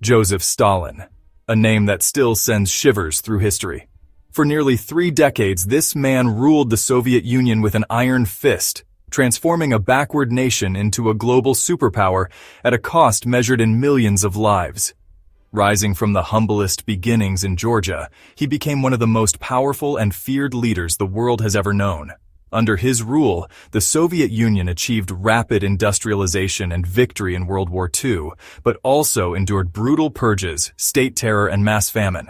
Joseph Stalin, a name that still sends shivers through history. For nearly 3 decades, this man ruled the Soviet Union with an iron fist, transforming a backward nation into a global superpower at a cost measured in millions of lives. Rising from the humblest beginnings in Georgia, he became one of the most powerful and feared leaders the world has ever known. Under his rule, the Soviet Union achieved rapid industrialization and victory in World War II, but also endured brutal purges, state terror, and mass famine.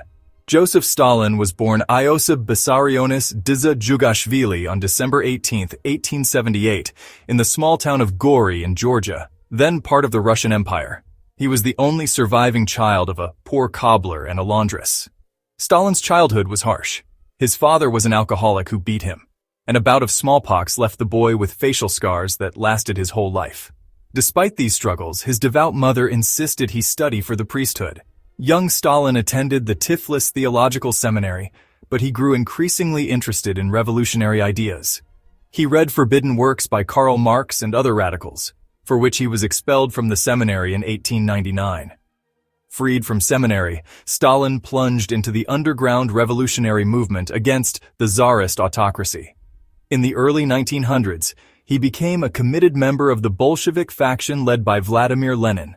Joseph Stalin was born Iosif Vissarionis Dzhugashvili on December 18, 1878, in the small town of Gori in Georgia, then part of the Russian Empire. He was the only surviving child of a poor cobbler and a laundress. Stalin's childhood was harsh. His father was an alcoholic who beat him, and a bout of smallpox left the boy with facial scars that lasted his whole life. Despite these struggles, his devout mother insisted he study for the priesthood. Young Stalin attended the Tiflis Theological Seminary, but he grew increasingly interested in revolutionary ideas. He read forbidden works by Karl Marx and other radicals, for which he was expelled from the seminary in 1899. Freed from seminary, Stalin plunged into the underground revolutionary movement against the Tsarist autocracy. In the early 1900s, he became a committed member of the Bolshevik faction led by Vladimir Lenin.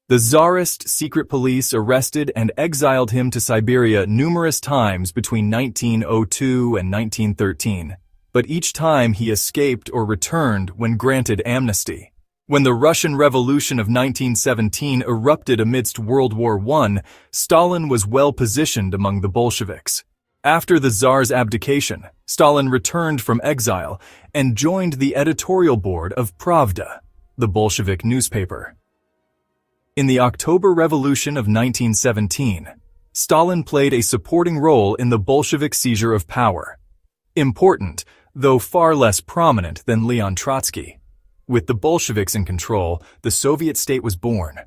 The Tsarist secret police arrested and exiled him to Siberia numerous times between 1902 and 1913, but each time he escaped or returned when granted amnesty. When the Russian Revolution of 1917 erupted amidst World War I, Stalin was well positioned among the Bolsheviks. After the Tsar's abdication, Stalin returned from exile and joined the editorial board of Pravda, the Bolshevik newspaper. In the October Revolution of 1917, Stalin played a supporting role in the Bolshevik seizure of power. Important, though far less prominent than Leon Trotsky. With the Bolsheviks in control, the Soviet state was born.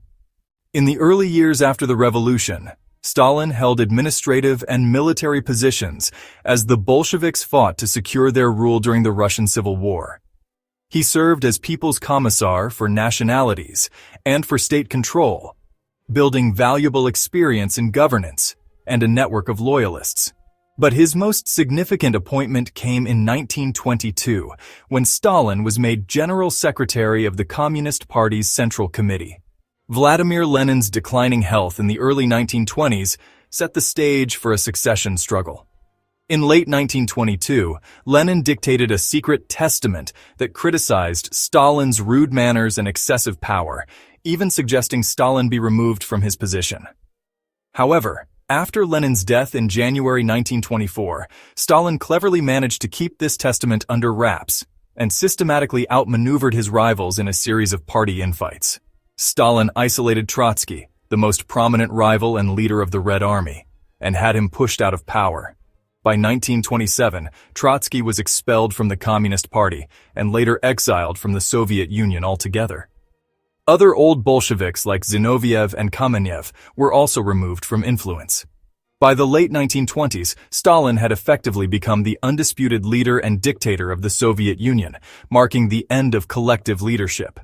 In the early years after the revolution, Stalin held administrative and military positions as the Bolsheviks fought to secure their rule during the Russian Civil War. He served as People's Commissar for nationalities and for state control, building valuable experience in governance and a network of loyalists. But his most significant appointment came in 1922, when Stalin was made General Secretary of the Communist Party's Central Committee. Vladimir Lenin's declining health in the early 1920s set the stage for a succession struggle. In late 1922, Lenin dictated a secret testament that criticized Stalin's rude manners and excessive power, even suggesting Stalin be removed from his position. However, after Lenin's death in January 1924, Stalin cleverly managed to keep this testament under wraps and systematically outmaneuvered his rivals in a series of party infights. Stalin isolated Trotsky, the most prominent rival and leader of the Red Army, and had him pushed out of power. By 1927, Trotsky was expelled from the Communist Party and later exiled from the Soviet Union altogether. Other old Bolsheviks like Zinoviev and Kamenev were also removed from influence. By the late 1920s, Stalin had effectively become the undisputed leader and dictator of the Soviet Union, marking the end of collective leadership.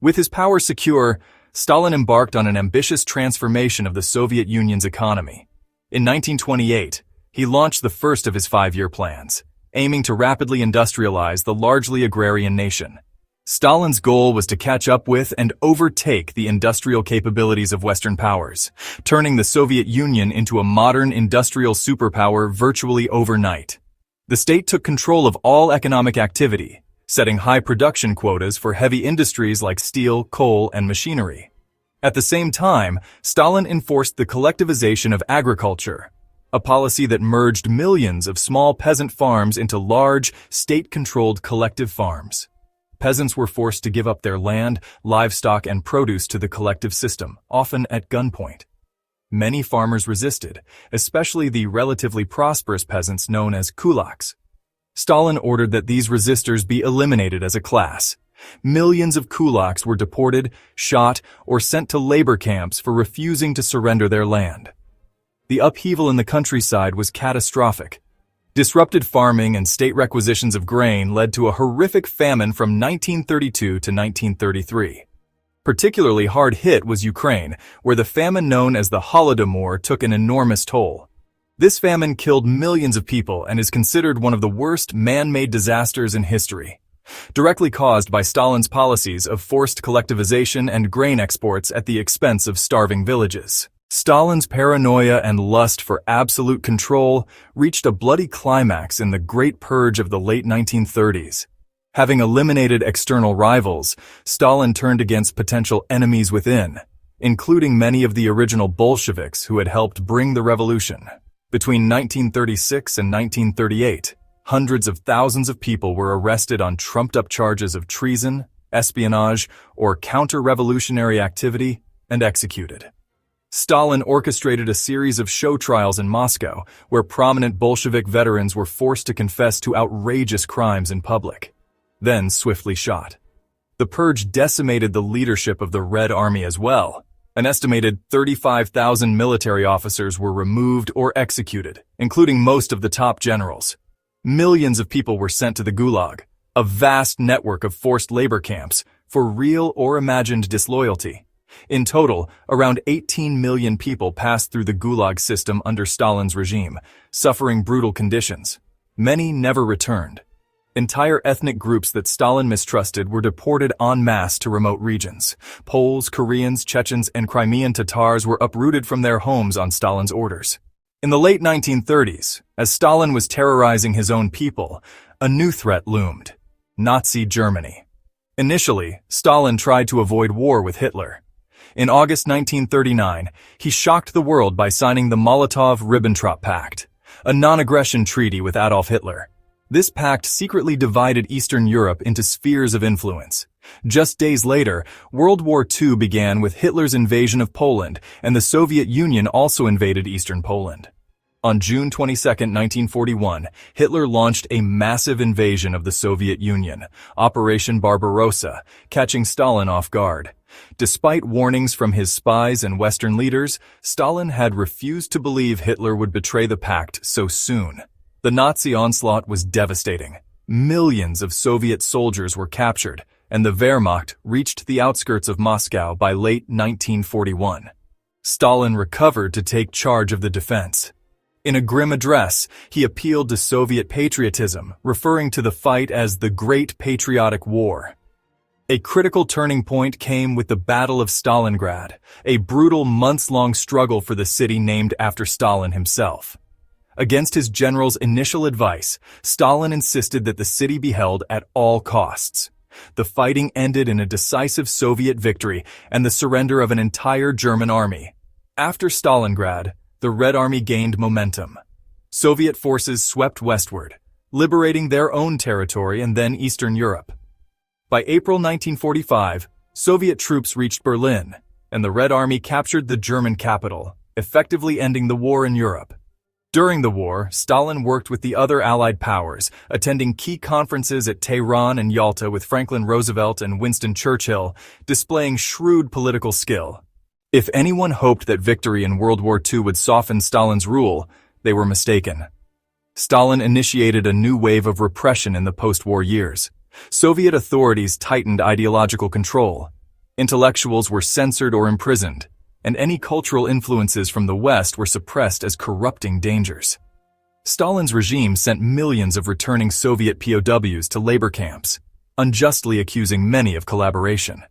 With his power secure, Stalin embarked on an ambitious transformation of the Soviet Union's economy. In 1928, he launched the first of his 5-year plans, aiming to rapidly industrialize the largely agrarian nation. Stalin's goal was to catch up with and overtake the industrial capabilities of Western powers, turning the Soviet Union into a modern industrial superpower virtually overnight. The state took control of all economic activity, setting high production quotas for heavy industries like steel, coal, and machinery. At the same time, Stalin enforced the collectivization of agriculture, a policy that merged millions of small peasant farms into large, state-controlled collective farms. Peasants were forced to give up their land, livestock, and produce to the collective system, often at gunpoint. Many farmers resisted, especially the relatively prosperous peasants known as kulaks. Stalin ordered that these resistors be eliminated as a class. Millions of kulaks were deported, shot, or sent to labor camps for refusing to surrender their land. The upheaval in the countryside was catastrophic. Disrupted farming and state requisitions of grain led to a horrific famine from 1932 to 1933. Particularly hard hit was Ukraine, where the famine known as the Holodomor took an enormous toll. This famine killed millions of people and is considered one of the worst man-made disasters in history, directly caused by Stalin's policies of forced collectivization and grain exports at the expense of starving villages. Stalin's paranoia and lust for absolute control reached a bloody climax in the Great Purge of the late 1930s. Having eliminated external rivals, Stalin turned against potential enemies within, including many of the original Bolsheviks who had helped bring the revolution. Between 1936 and 1938, hundreds of thousands of people were arrested on trumped-up charges of treason, espionage, or counter-revolutionary activity and executed. Stalin orchestrated a series of show trials in Moscow, where prominent Bolshevik veterans were forced to confess to outrageous crimes in public, then swiftly shot. The purge decimated the leadership of the Red Army as well. An estimated 35,000 military officers were removed or executed, including most of the top generals. Millions of people were sent to the Gulag, a vast network of forced labor camps, for real or imagined disloyalty. In total, around 18 million people passed through the Gulag system under Stalin's regime, suffering brutal conditions. Many never returned. Entire ethnic groups that Stalin mistrusted were deported en masse to remote regions. Poles, Koreans, Chechens, and Crimean Tatars were uprooted from their homes on Stalin's orders. In the late 1930s, as Stalin was terrorizing his own people, a new threat loomed: Nazi Germany. Initially, Stalin tried to avoid war with Hitler. In August 1939, he shocked the world by signing the Molotov-Ribbentrop Pact, a non-aggression treaty with Adolf Hitler. This pact secretly divided Eastern Europe into spheres of influence. Just days later, World War II began with Hitler's invasion of Poland, and the Soviet Union also invaded Eastern Poland. On June 22, 1941, Hitler launched a massive invasion of the Soviet Union, Operation Barbarossa, catching Stalin off guard. Despite warnings from his spies and Western leaders, Stalin had refused to believe Hitler would betray the pact so soon. The Nazi onslaught was devastating. Millions of Soviet soldiers were captured, and the Wehrmacht reached the outskirts of Moscow by late 1941. Stalin recovered to take charge of the defense. In a grim address, he appealed to Soviet patriotism, referring to the fight as the Great Patriotic War. A critical turning point came with the Battle of Stalingrad, a brutal months-long struggle for the city named after Stalin himself. Against his general's initial advice, Stalin insisted that the city be held at all costs. The fighting ended in a decisive Soviet victory and the surrender of an entire German army. After Stalingrad, the Red Army gained momentum. Soviet forces swept westward, liberating their own territory and then Eastern Europe. By April 1945, Soviet troops reached Berlin, and the Red Army captured the German capital, effectively ending the war in Europe. During the war, Stalin worked with the other Allied powers, attending key conferences at Tehran and Yalta with Franklin Roosevelt and Winston Churchill, displaying shrewd political skill. If anyone hoped that victory in World War II would soften Stalin's rule, they were mistaken. Stalin initiated a new wave of repression in the post-war years. Soviet authorities tightened ideological control. Intellectuals were censored or imprisoned, and any cultural influences from the West were suppressed as corrupting dangers. Stalin's regime sent millions of returning Soviet POWs to labor camps, unjustly accusing many of collaboration.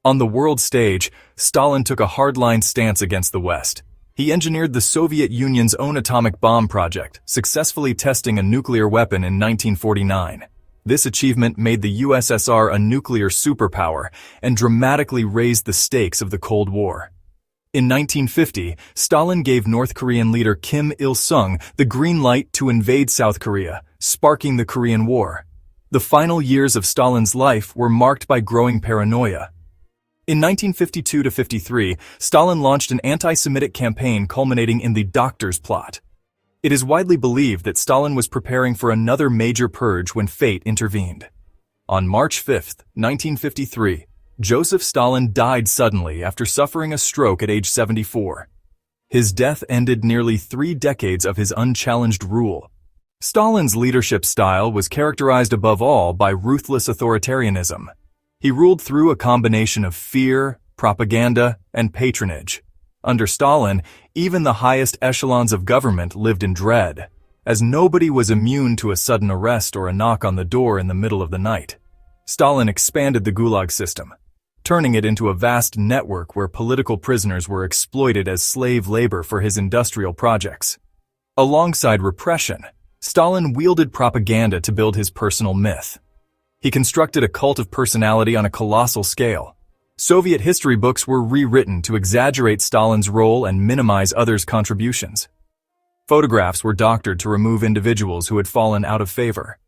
On the world stage, Stalin took a hardline stance against the West. He engineered the Soviet Union's own atomic bomb project, successfully testing a nuclear weapon in 1949. This achievement made the USSR a nuclear superpower and dramatically raised the stakes of the Cold War. In 1950, Stalin gave North Korean leader Kim Il-sung the green light to invade South Korea, sparking the Korean War. The final years of Stalin's life were marked by growing paranoia. In 1952-53, Stalin launched an anti-Semitic campaign culminating in the Doctor's Plot. It is widely believed that Stalin was preparing for another major purge when fate intervened. On March 5, 1953, Joseph Stalin died suddenly after suffering a stroke at age 74. His death ended nearly 3 decades of his unchallenged rule. Stalin's leadership style was characterized above all by ruthless authoritarianism. He ruled through a combination of fear, propaganda, and patronage. Under Stalin, even the highest echelons of government lived in dread, as nobody was immune to a sudden arrest or a knock on the door in the middle of the night. Stalin expanded the Gulag system, turning it into a vast network where political prisoners were exploited as slave labor for his industrial projects. Alongside repression, Stalin wielded propaganda to build his personal myth. He constructed a cult of personality on a colossal scale. Soviet history books were rewritten to exaggerate Stalin's role and minimize others' contributions. Photographs were doctored to remove individuals who had fallen out of favor.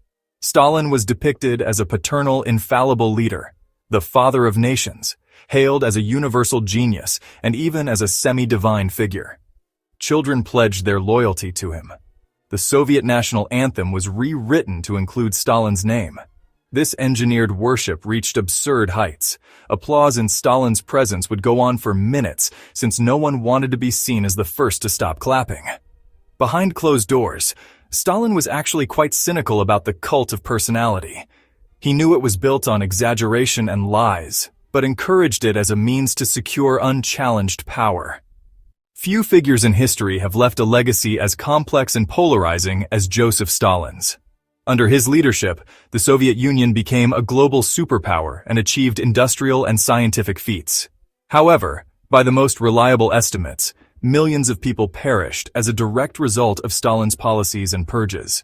Stalin was depicted as a paternal, infallible leader, the father of nations, hailed as a universal genius and even as a semi-divine figure. Children pledged their loyalty to him. The Soviet national anthem was rewritten to include Stalin's name. This engineered worship reached absurd heights. Applause in Stalin's presence would go on for minutes, since no one wanted to be seen as the first to stop clapping. Behind closed doors, Stalin was actually quite cynical about the cult of personality. He knew it was built on exaggeration and lies, but encouraged it as a means to secure unchallenged power. Few figures in history have left a legacy as complex and polarizing as Joseph Stalin's. Under his leadership, the Soviet Union became a global superpower and achieved industrial and scientific feats. However, by the most reliable estimates, millions of people perished as a direct result of Stalin's policies and purges.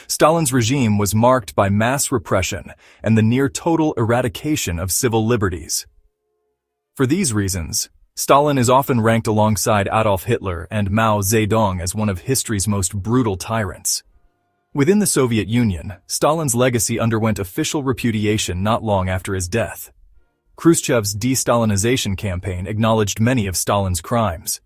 Stalin's regime was marked by mass repression and the near-total eradication of civil liberties. For these reasons, Stalin is often ranked alongside Adolf Hitler and Mao Zedong as one of history's most brutal tyrants. Within the Soviet Union, Stalin's legacy underwent official repudiation not long after his death. Khrushchev's de-Stalinization campaign acknowledged many of Stalin's crimes.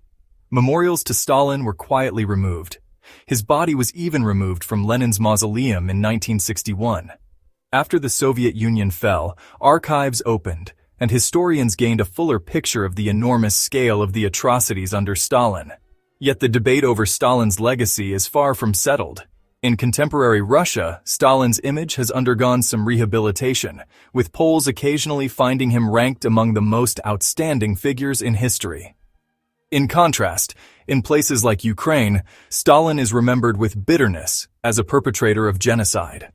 Memorials to Stalin were quietly removed. His body was even removed from Lenin's mausoleum in 1961. After the Soviet Union fell, archives opened, and historians gained a fuller picture of the enormous scale of the atrocities under Stalin. Yet the debate over Stalin's legacy is far from settled. In contemporary Russia, Stalin's image has undergone some rehabilitation, with polls occasionally finding him ranked among the most outstanding figures in history. In contrast, in places like Ukraine, Stalin is remembered with bitterness as a perpetrator of genocide.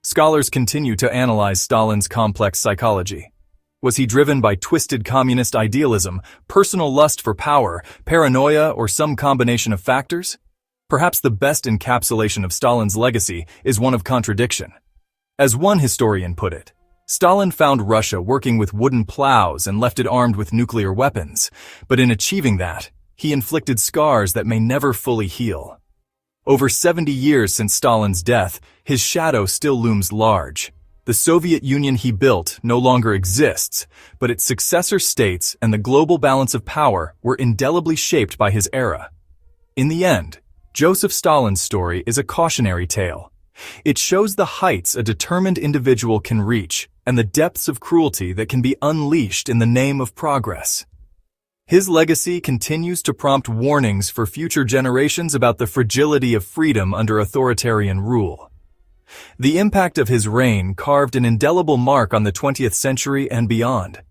Scholars continue to analyze Stalin's complex psychology. Was he driven by twisted communist idealism, personal lust for power, paranoia, or some combination of factors? Perhaps the best encapsulation of Stalin's legacy is one of contradiction. As one historian put it, Stalin found Russia working with wooden plows and left it armed with nuclear weapons, but in achieving that, he inflicted scars that may never fully heal. Over 70 years since Stalin's death, his shadow still looms large. The Soviet Union he built no longer exists, but its successor states and the global balance of power were indelibly shaped by his era. In the end, Joseph Stalin's story is a cautionary tale. It shows the heights a determined individual can reach and the depths of cruelty that can be unleashed in the name of progress. His legacy continues to prompt warnings for future generations about the fragility of freedom under authoritarian rule. The impact of his reign carved an indelible mark on the 20th century and beyond.